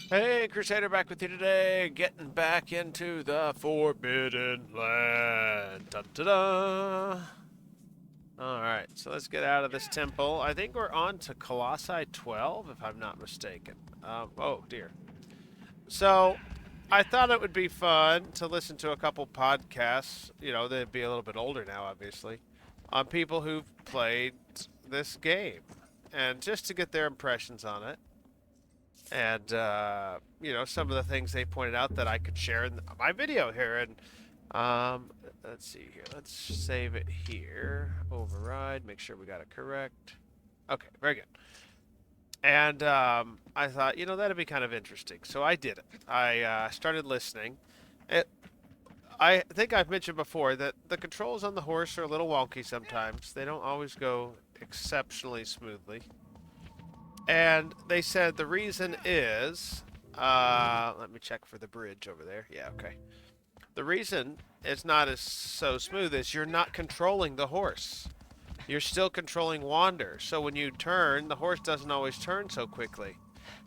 Hey, Crusader, back with you today, getting back into the Forbidden Land. Dun, da, da. All right, so let's get out of this temple. I think we're on to Colossi 12, if I'm not mistaken. Oh, dear. So, I thought it would be fun to listen to a couple podcasts. You know, they'd be a little bit older now, obviously, on people who've played this game. And just to get their impressions on it. And you know, some of the things they pointed out that I could share in my video here. And let's see here. Let's save it here. Override. Make sure we got it correct. Okay, very good. And I thought, you know, that'd be kind of interesting. So I did it. I started listening. It, I think I've mentioned before that the controls on the horse are a little wonky sometimes. They don't always go exceptionally smoothly. And they said the reason is, let me check for the bridge over there. Yeah, okay. The reason it's not as so smooth is you're not controlling the horse. You're still controlling Wander. So when you turn, the horse doesn't always turn so quickly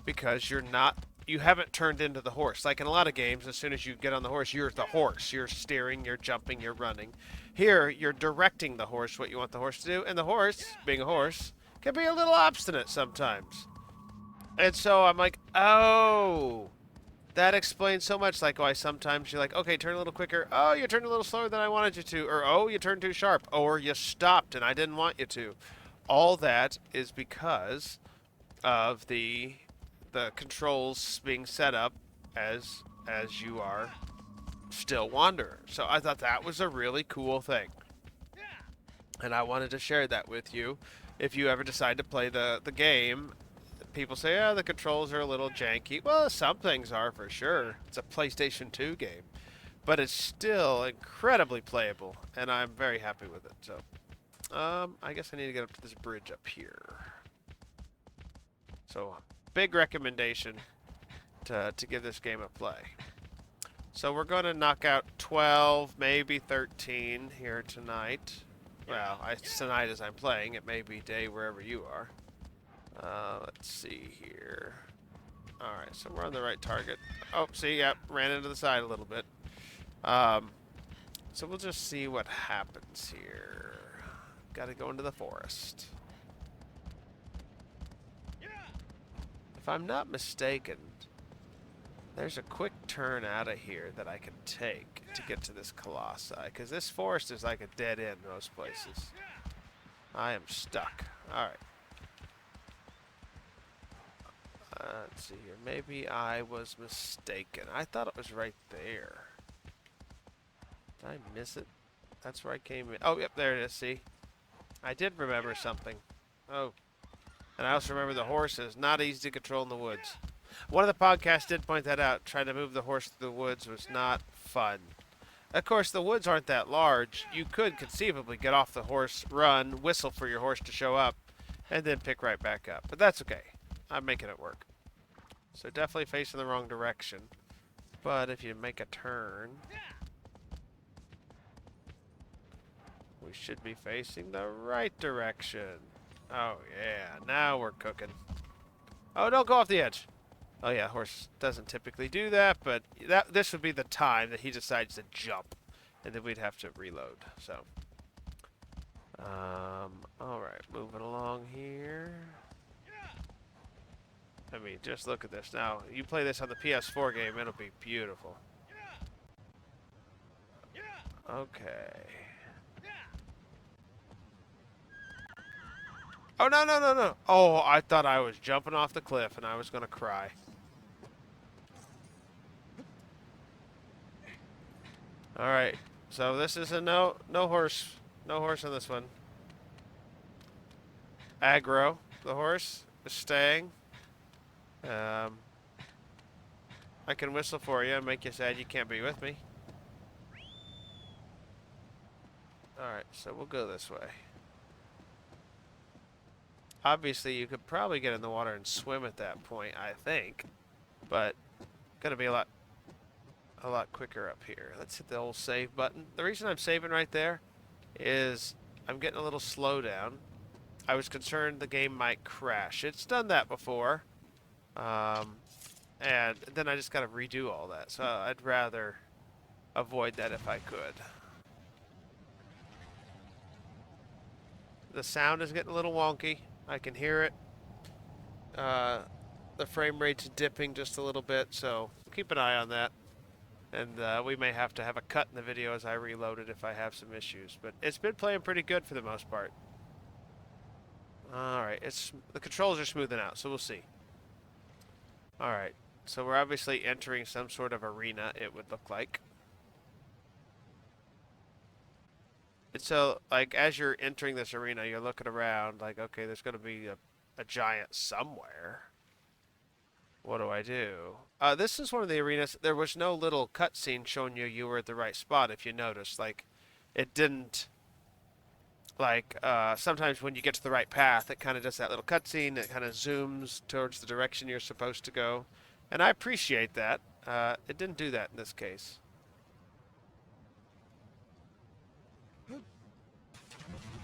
because you haven't turned into the horse. Like in a lot of games, as soon as you get on the horse, you're the horse. You're steering, you're jumping, you're running. Here, you're directing the horse what you want the horse to do, and the horse, being a horse, can be a little obstinate sometimes. And so I'm like, oh, that explains so much. Like why sometimes you're like, okay, turn a little quicker. Oh, you turned a little slower than I wanted you to. Or, oh, you turned too sharp. Or you stopped and I didn't want you to. All that is because of the controls being set up as you are still Wanderer. So I thought that was a really cool thing. And I wanted to share that with you. If you ever decide to play the game, people say, oh, the controls are a little janky. Well, some things are for sure. It's a PlayStation 2 game. But it's still incredibly playable, and I'm very happy with it. So, I guess I need to get up to this bridge up here. So, big recommendation to give this game a play. So we're going to knock out 12, maybe 13 here tonight. Well, tonight as I'm playing. It may be day wherever you are. Let's see here. Alright, so we're on the right target. Oh, see, yep, ran into the side a little bit. So we'll just see what happens here. Gotta go into the forest. If I'm not mistaken, there's a quick turn out of here that I can take to get to this Colossi, because this forest is like a dead end most places. I am stuck. Alright. Let's see here. Maybe I was mistaken. I thought it was right there. Did I miss it? That's where I came in. Oh, yep, there it is. See? I did remember something. Oh. And I also remember the horse is not easy to control in the woods. One of the podcasts did point that out. Trying to move the horse through the woods was not fun. Of course, the woods aren't that large. You could conceivably get off the horse, run, whistle for your horse to show up, and then pick right back up. But that's okay. I'm making it work. So definitely facing the wrong direction. But if you make a turn, we should be facing the right direction. Oh yeah, now we're cooking. Oh, don't go off the edge. Oh yeah, horse doesn't typically do that, but this would be the time that he decides to jump, and then we'd have to reload. So, all right, moving along here. I mean, just look at this. Now, you play this on the PS4 game, it'll be beautiful. Okay. Oh, no, no, no, no. Oh, I thought I was jumping off the cliff and I was going to cry. All right. So this is a no horse. No horse on this one. Aggro. The horse is staying. I can whistle for you and make you sad you can't be with me. Alright, so we'll go this way. Obviously, you could probably get in the water and swim at that point, I think. But, gonna be a lot quicker up here. Let's hit the old save button. The reason I'm saving right there is I'm getting a little slowdown. I was concerned the game might crash. It's done that before. and then I just got to redo all that. So I'd rather avoid that if I could. The sound is getting a little wonky. I can hear it. The frame rate's dipping just a little bit, so keep an eye on that. And we may have to have a cut in the video as I reload it if I have some issues. But it's been playing pretty good for the most part. Alright, the controls are smoothing out, so we'll see. Alright, so we're obviously entering some sort of arena, it would look like. And so, like, as you're entering this arena, you're looking around, like, okay, there's going to be a giant somewhere. What do I do? This is one of the arenas. There was no little cutscene showing you were at the right spot, if you noticed. Like, it didn't... Like, sometimes when you get to the right path, it kind of does that little cutscene. It kind of zooms towards the direction you're supposed to go. And I appreciate that. It didn't do that in this case.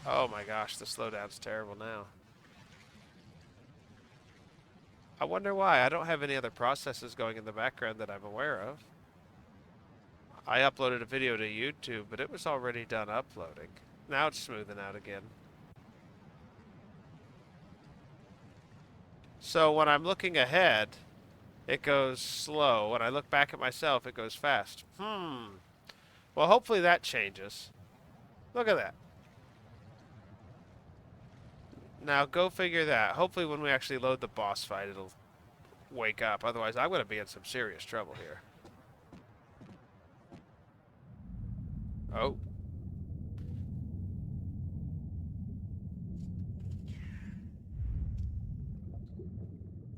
Oh my gosh, the slowdown's terrible now. I wonder why. I don't have any other processes going in the background that I'm aware of. I uploaded a video to YouTube, but it was already done uploading. Now it's smoothing out again. So when I'm looking ahead, it goes slow. When I look back at myself, it goes fast. Well, hopefully that changes. Look at that. Now, go figure that. Hopefully when we actually load the boss fight, it'll wake up. Otherwise, I'm going to be in some serious trouble here. Oh.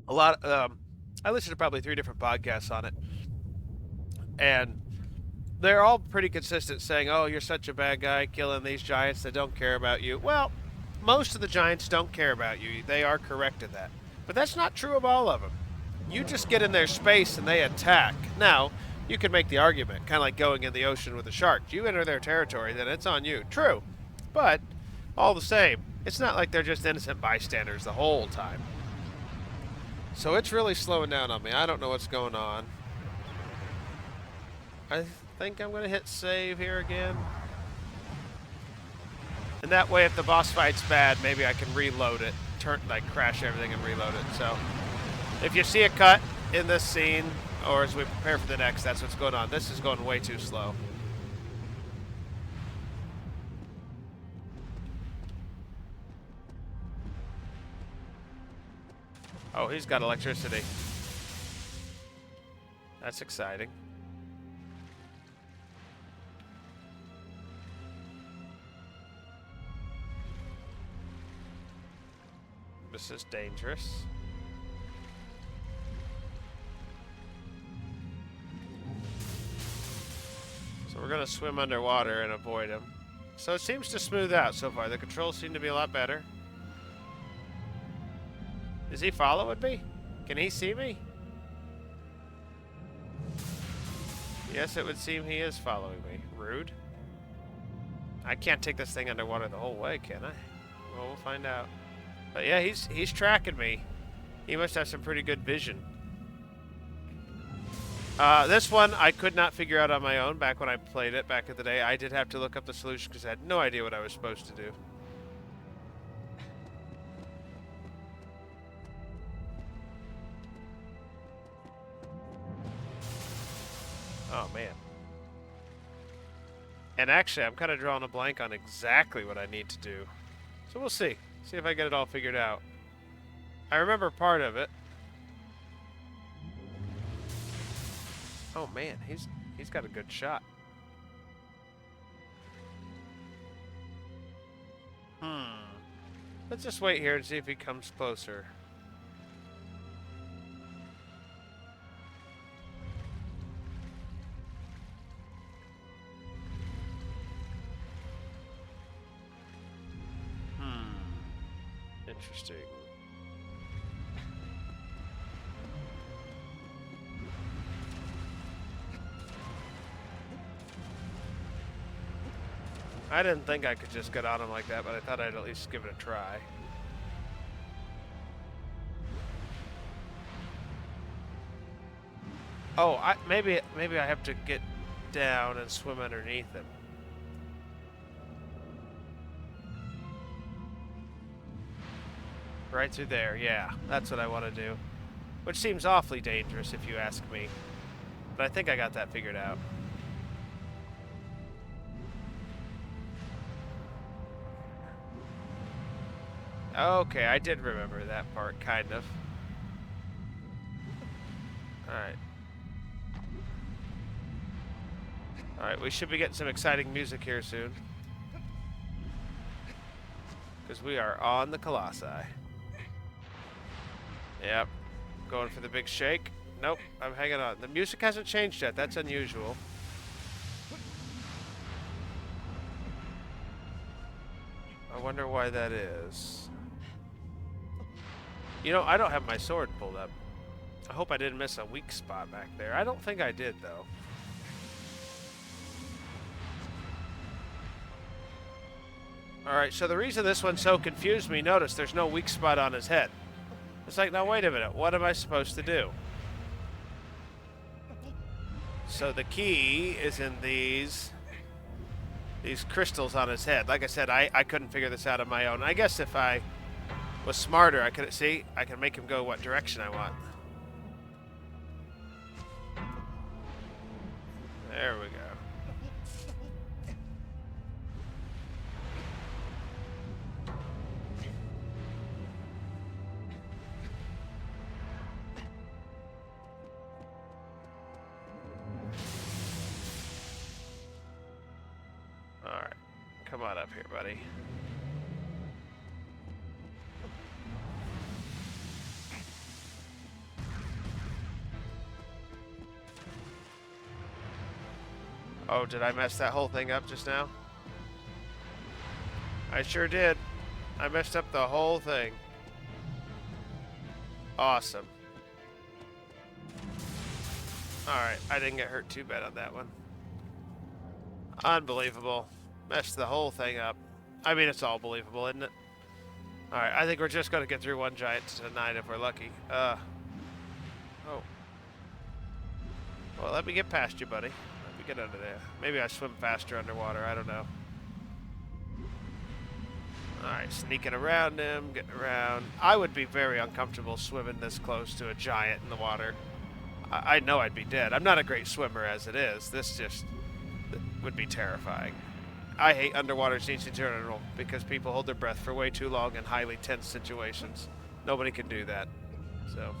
I listened to probably 3 different podcasts on it. And they're all pretty consistent saying, oh, you're such a bad guy killing these giants that don't care about you. Well, most of the giants don't care about you. They are correct in that. But that's not true of all of them. You just get in their space and they attack. Now, you can make the argument, kind of like going in the ocean with a shark. You enter their territory, then it's on you. True. But, all the same, it's not like they're just innocent bystanders the whole time. So it's really slowing down on me. I don't know what's going on. I think I'm going to hit save here again. And that way, if the boss fight's bad, maybe I can reload it. Crash everything and reload it. So, if you see a cut in this scene, or as we prepare for the next, that's what's going on. This is going way too slow. Oh, he's got electricity. That's exciting. This is dangerous. So we're going to swim underwater and avoid him. So it seems to smooth out so far. The controls seem to be a lot better. Is he following me? Can he see me? Yes, it would seem he is following me. Rude. I can't take this thing underwater the whole way, can I? Well, we'll find out. But yeah, he's tracking me. He must have some pretty good vision. This one I could not figure out on my own back when I played it back in the day. I did have to look up the solution because I had no idea what I was supposed to do. Oh, man. And actually, I'm kind of drawing a blank on exactly what I need to do. So we'll see. See if I get it all figured out. I remember part of it. Oh, man. He's got a good shot. Let's just wait here and see if he comes closer. Interesting. I didn't think I could just get on him like that, but I thought I'd at least give it a try. Oh, maybe I have to get down and swim underneath him. Right through there, yeah. That's what I want to do. Which seems awfully dangerous if you ask me. But I think I got that figured out. Okay, I did remember that part, kind of. Alright. Alright, we should be getting some exciting music here soon. Because we are on the Colossi. Yep. Going for the big shake. Nope, I'm hanging on. The music hasn't changed yet. That's unusual. I wonder why that is. You know, I don't have my sword pulled up. I hope I didn't miss a weak spot back there. I don't think I did, though. Alright, so the reason this one so confused me, notice there's no weak spot on his head. It's like, now wait a minute, what am I supposed to do? So the key is in these crystals on his head. Like I said, I couldn't figure this out on my own. I guess if I was smarter, I could see, I can make him go what direction I want. There we go. Alright. Come on up here, buddy. Oh, did I mess that whole thing up just now? I sure did. I messed up the whole thing. Awesome. Alright, I didn't get hurt too bad on that one. Unbelievable. Messed the whole thing up. I mean, it's all believable, isn't it? Alright, I think we're just going to get through one giant tonight if we're lucky. Oh. Well, let me get past you, buddy. Let me get under there. Maybe I swim faster underwater. I don't know. Alright, sneaking around him, getting around. I would be very uncomfortable swimming this close to a giant in the water. I know I'd be dead. I'm not a great swimmer as it is. This just would be terrifying. I hate underwater scenes in general because people hold their breath for way too long in highly tense situations. Nobody can do that. So,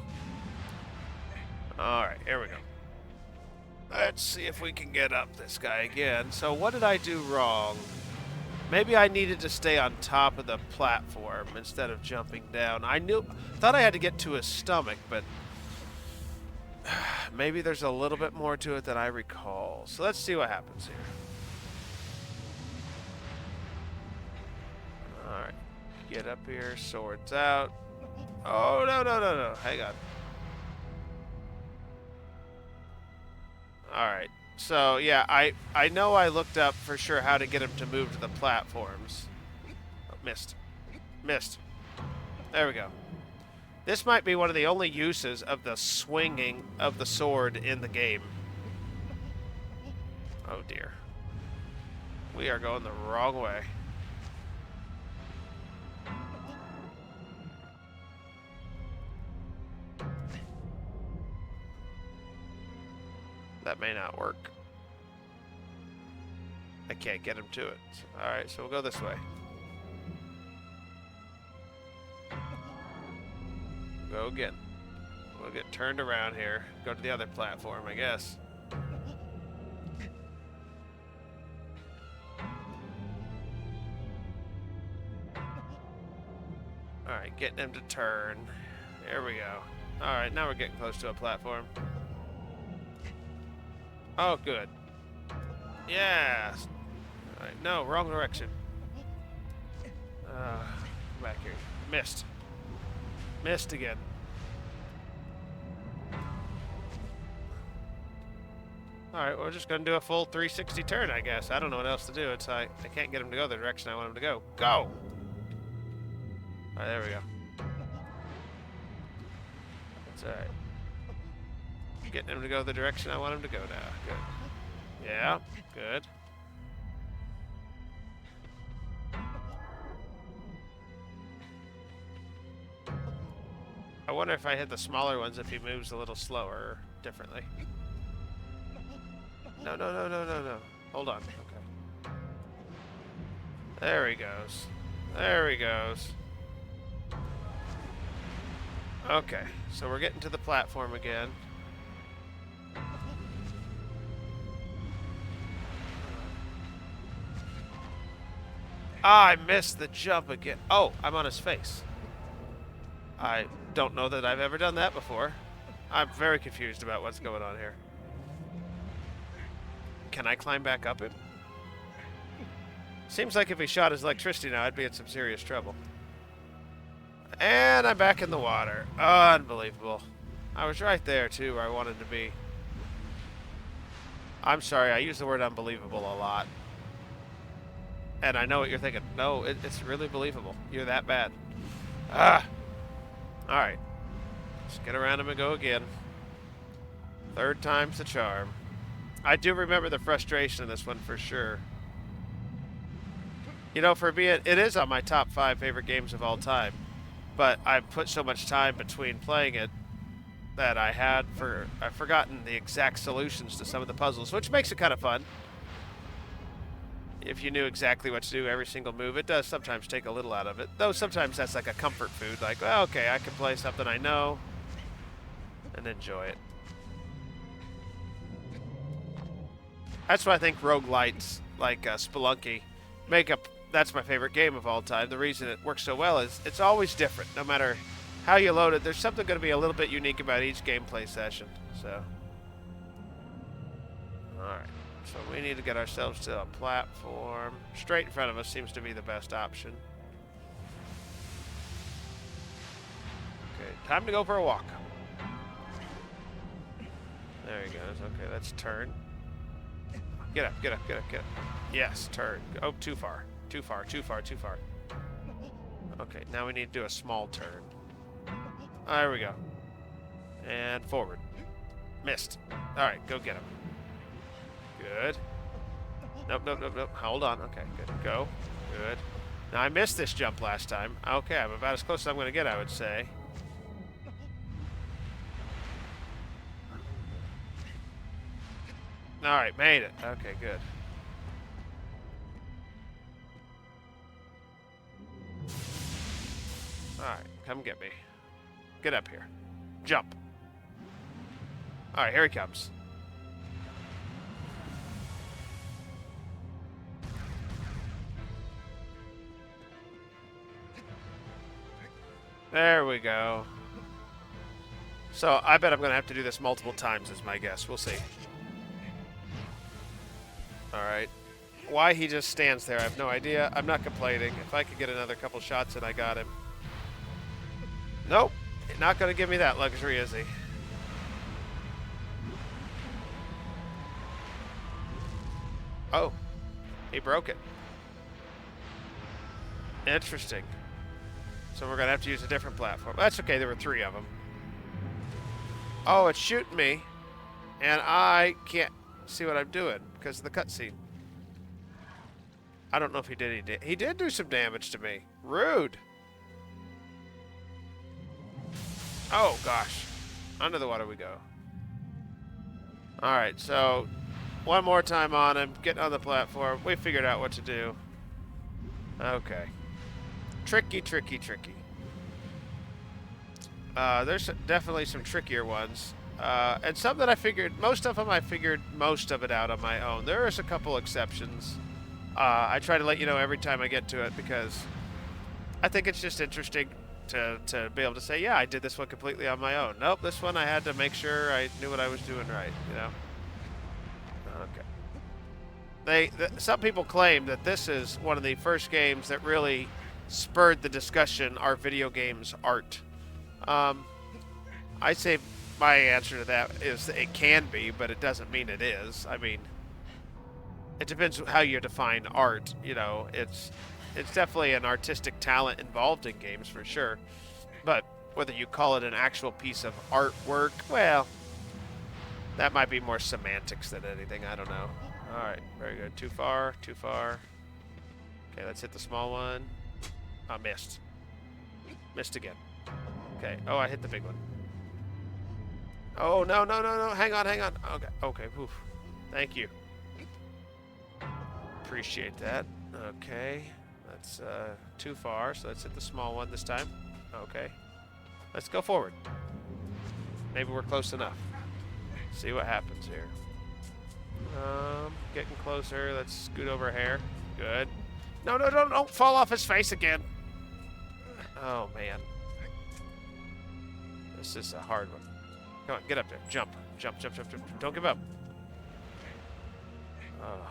alright, here we go. Let's see if we can get up this guy again. So what did I do wrong? Maybe I needed to stay on top of the platform instead of jumping down. Thought I had to get to his stomach, but maybe there's a little bit more to it than I recall. So let's see what happens here. Alright. Get up here, swords out. Oh, no. Hang on. Alright. So, yeah, I know I looked up for sure how to get him to move to the platforms. Oh, missed. There we go. This might be one of the only uses of the swinging of the sword in the game. Oh, dear. We are going the wrong way. That may not work. I can't get him to it. Alright, so we'll go this way. Go again. We'll get turned around here. Go to the other platform, I guess. Alright, getting him to turn. There we go. Alright, now we're getting close to a platform. Oh, good. Yeah. Alright, no, wrong direction. Come back here. Missed. Missed again. Alright, we're just going to do a full 360 turn, I guess. I don't know what else to do. It's I can't get him to go the direction I want him to go. Go! Alright, there we go. That's alright. Getting him to go the direction I want him to go now. Good. Yeah, good. I wonder if I hit the smaller ones if he moves a little slower or differently. No, no, no, no, no, no. Hold on. Okay. There he goes. There he goes. Okay, so we're getting to the platform again. Ah, I missed the jump again. Oh, I'm on his face. I don't know that I've ever done that before. I'm very confused about what's going on here. Can I climb back up him? Seems like if he shot his electricity now, I'd be in some serious trouble. And I'm back in the water. Unbelievable. I was right there, too, where I wanted to be. I'm sorry, I use the word unbelievable a lot. And I know what you're thinking. No, it's really believable. You're that bad. Ah! Alright. Let's get around him and go again. Third time's the charm. I do remember the frustration in this one for sure. You know, for me, it is on my top 5 favorite games of all time. But I've put so much time between playing it that I've forgotten the exact solutions to some of the puzzles, which makes it kind of fun. If you knew exactly what to do every single move, it does sometimes take a little out of it. Though sometimes that's like a comfort food, like, well, okay, I can play something I know and enjoy it. That's why I think roguelites like Spelunky make up. That's my favorite game of all time. The reason it works so well is it's always different. No matter how you load it, there's something going to be a little bit unique about each gameplay session. So, alright. So we need to get ourselves to a platform. Straight in front of us seems to be the best option. Okay, time to go for a walk. There he goes. Okay, let's turn. Get up, get up, get up, get up. Yes, turn. Oh, too far. Too far, too far, too far. Okay, now we need to do a small turn. There we go. And forward. Missed. Alright, go get him. Good. Nope, nope, nope, nope. Hold on. Okay, good. Go. Good. Now, I missed this jump last time. Okay, I'm about as close as I'm going to get, I would say. Alright, made it. Okay, good. Alright, come get me. Get up here. Jump. Alright, here he comes. There we go. So, I bet I'm going to have to do this multiple times is my guess. We'll see. Alright. Why he just stands there, I have no idea. I'm not complaining. If I could get another couple shots in, I got him. Nope. Not going to give me that luxury, is he? Oh. He broke it. Interesting. So we're going to have to use a different platform. That's okay, there were 3 of them. Oh, it's shooting me. And I can't see what I'm doing because of the cutscene. I don't know if he did. He did do some damage to me. Rude. Oh, gosh. Under the water we go. Alright, so one more time on him. Getting on the platform. We figured out what to do. Okay. Tricky, tricky, tricky. There's definitely some trickier ones. And some that I figured, most of them I figured most of it out on my own. There is a couple exceptions. I try to let you know every time I get to it because I think it's just interesting to be able to say, yeah, I did this one completely on my own. Nope, this one I had to make sure I knew what I was doing right, you know? Okay. Some people claim that this is one of the first games that really spurred the discussion, are video games art? I say my answer to that is that it can be, but it doesn't mean it is. I mean, it depends how you define art. You know, it's definitely an artistic talent involved in games for sure. But whether you call it an actual piece of artwork, well, That might be more semantics than anything. I don't know. All right, very good. Too far, too far. Okay, let's hit the small one. I missed. Missed again. Okay. Oh, I hit the big one. Oh, no, no, no, no. Hang on, hang on. Okay, okay. Oof. Thank you. Appreciate that. Okay. That's too far, so let's hit the small one this time. Okay. Let's go forward. Maybe we're close enough. See what happens here. Getting closer. Let's scoot over here. Good. No, no, no, don't fall off his face again. Oh, man. This is a hard one. Come on, get up there. Jump. Jump, jump, jump, jump. Don't give up. Oh.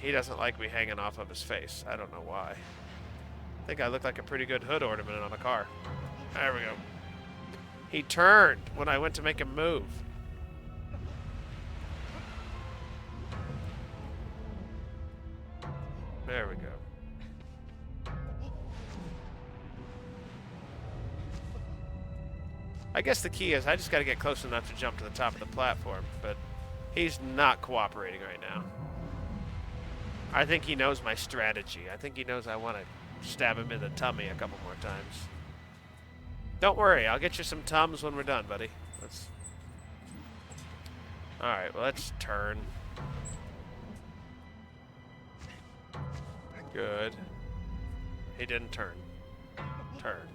He doesn't like me hanging off of his face. I don't know why. I think I look like a pretty good hood ornament on a car. There we go. He turned when I went to make him move. There we go. I guess the key is I just got to get close enough to jump to the top of the platform, but he's not cooperating right now. I think he knows my strategy. I think he knows I want to stab him in the tummy a couple more times. Don't worry, I'll get you some Tums when we're done, buddy. Alright, well, let's turn. Good. He didn't turn. Turn.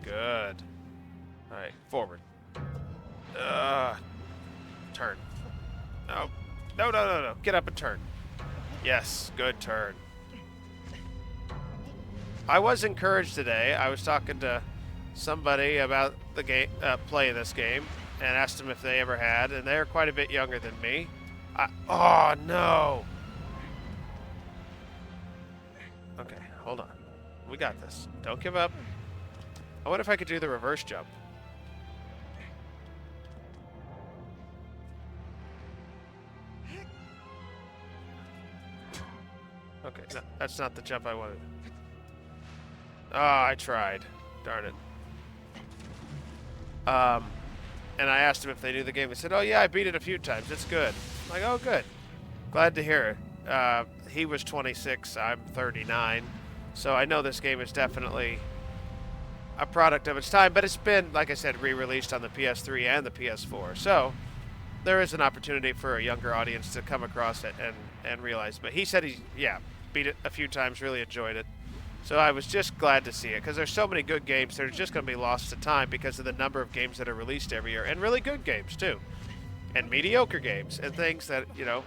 Good. Alright, forward. Turn. No. No, no, no, no. Get up and turn. Yes, good turn. I was encouraged today. I was talking to somebody about the game, playing this game, and asked them if they ever had, and they're quite a bit younger than me. Oh, no. Okay, hold on. We got this. Don't give up. I wonder if I could do the reverse jump. Okay, no, that's not the jump I wanted. Oh, I tried. Darn it. And I asked them if they knew the game. They said, oh, yeah, I beat it a few times. It's good. I'm like, oh, good. Glad to hear it. He was 26. I'm 39. So I know this game is definitely a product of its time. But it's been, like I said, re-released on the PS3 and the PS4. So there is an opportunity for a younger audience to come across it and realize. But he said he, yeah, beat it a few times, really enjoyed it. So I was just glad to see it, because there's so many good games that are just going to be lost to time because of the number of games that are released every year, and really good games too, and mediocre games, and things that, you know,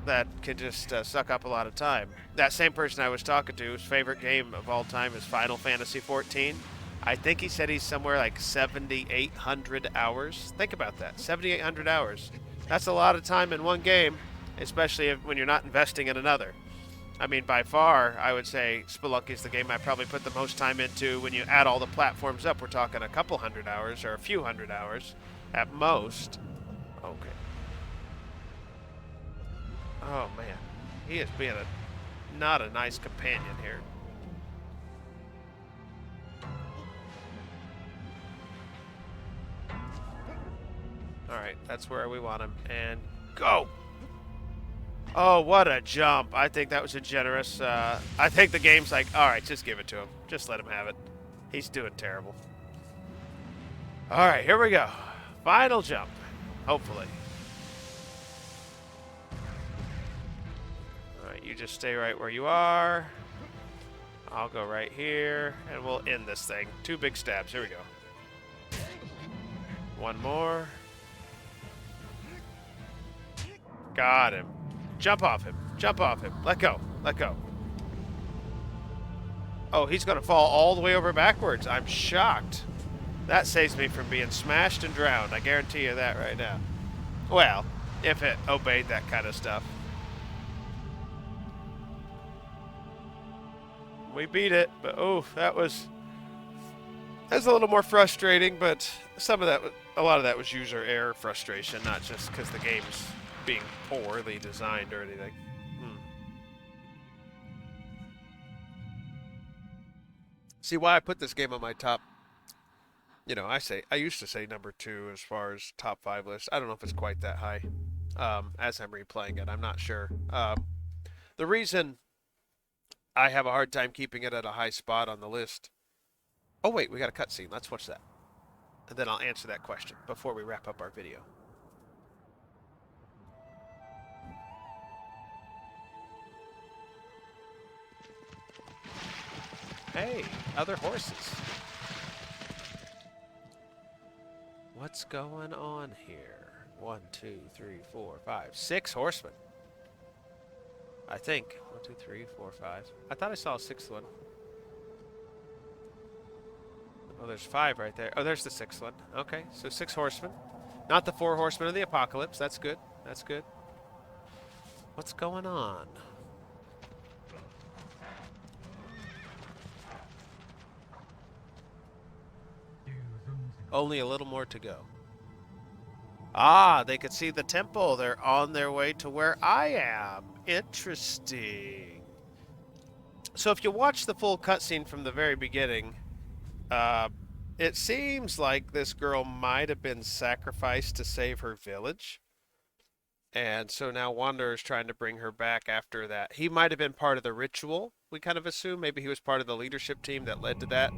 that can just suck up a lot of time. That same person I was talking to, his favorite game of all time is Final Fantasy XIV. I think he said he's somewhere like 7,800 hours. Think about that, 7,800 hours. That's a lot of time in one game, especially when you're not investing in another. I mean, by far, I would say Spelunky is the game I probably put the most time into. When you add all the platforms up, we're talking a couple hundred hours or a few hundred hours at most. Okay. Oh, man. He is being not a nice companion here. All right, that's where we want him. And go! Oh, what a jump. I think that was a generous... I think the game's like, all right, just give it to him. Just let him have it. He's doing terrible. All right, here we go. Final jump. Hopefully. All right, you just stay right where you are. I'll go right here, and we'll end this thing. 2 big stabs. Here we go. One more. Got him. Jump off him. Jump off him. Let go. Let go. Oh, he's going to fall all the way over backwards. I'm shocked. That saves me from being smashed and drowned. I guarantee you that right now. Well, if it obeyed that kind of stuff. We beat it, but that was a little more frustrating, but some of that, a lot of that was user error frustration, not just because the game's being poorly designed or anything. See why I put this game on my top, You know, I used to say number 2 as far as top 5 list. I don't know if it's quite that high. As I'm replaying it, I'm not sure. The reason I have a hard time keeping it at a high spot on the list. Oh wait, we got a cutscene. Let's watch that, and then I'll answer that question before we wrap up our video. Hey, other horses. What's going on here? 1, 2, 3, 4, 5, 6 horsemen. I think. 1, 2, 3, 4, 5. I thought I saw a 6th one. Oh, there's 5 right there. Oh, there's the 6th one. Okay, so 6 horsemen. Not the 4 horsemen of the apocalypse. That's good. That's good. What's going on? Only a little more to go. Ah, they could see the temple. They're on their way to where I am. Interesting. So if you watch the full cutscene from the very beginning, it seems like this girl might have been sacrificed to save her village. And so now Wanderer's trying to bring her back after that. He might have been part of the ritual, we kind of assume. Maybe he was part of the leadership team that led to that.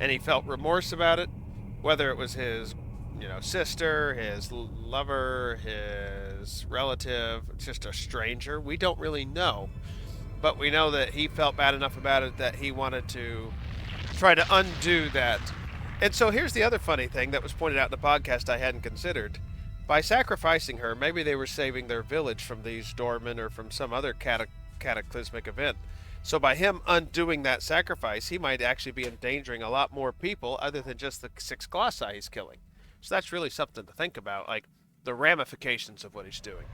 And he felt remorse about it. Whether it was his, sister, his lover, his relative, just a stranger. We don't really know. But we know that he felt bad enough about it that he wanted to try to undo that. And so here's the other funny thing that was pointed out in the podcast I hadn't considered. By sacrificing her, maybe they were saving their village from these doormen or from some other cataclysmic event. So by him undoing that sacrifice, he might actually be endangering a lot more people other than just the 6 Colossi he's killing. So that's really something to think about, like the ramifications of what he's doing.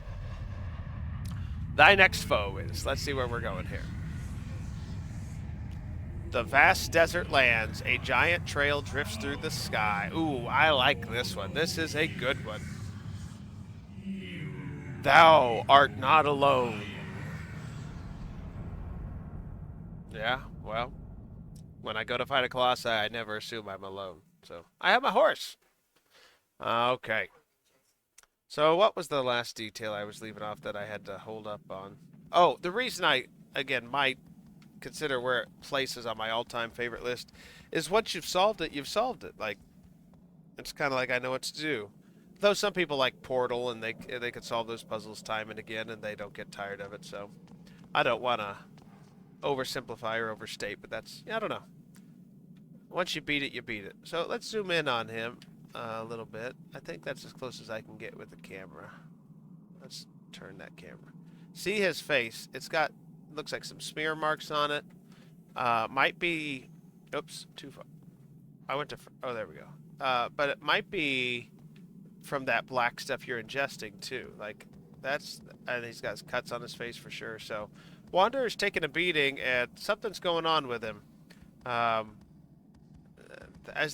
Thy next foe is, let's see where we're going here. The vast desert lands, a giant trail drifts through the sky. Ooh, I like this one. This is a good one. Thou art not alone. Yeah, well, when I go to fight a Colossi, I never assume I'm alone. So, I have my horse. Okay. So, what was the last detail I was leaving off that I had to hold up on? Oh, the reason I, again, might consider where it places on my all-time favorite list is once you've solved it, you've solved it. Like, it's kind of like I know what to do. Though some people like Portal and they could solve those puzzles time and again and they don't get tired of it. So, I don't want to oversimplify or overstate, but that's, I don't know. Once you beat it, you beat it. So let's zoom in on him a little bit. I think that's as close as I can get with the camera. Let's turn that camera. See his face. It's got, looks like some smear marks on it. Might be, oops, too far. I went to, oh, there we go. But it might be from that black stuff you're ingesting too. Like that's, and he's got cuts on his face for sure. So Wanderer's taking a beating, and something's going on with him. As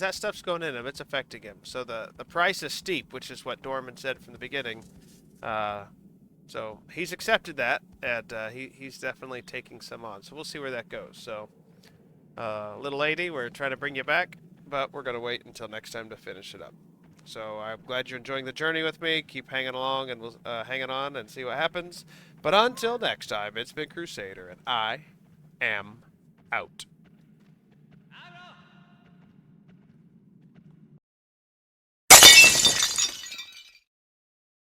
that stuff's going in him, it's affecting him. So the price is steep, which is what Dorman said from the beginning. So he's accepted that, and he's definitely taking some on. So we'll see where that goes. So, little lady, we're trying to bring you back, but we're going to wait until next time to finish it up. So I'm glad you're enjoying the journey with me. Keep hanging along and hanging on and see what happens. But until next time, it's been Crusader, and I am out.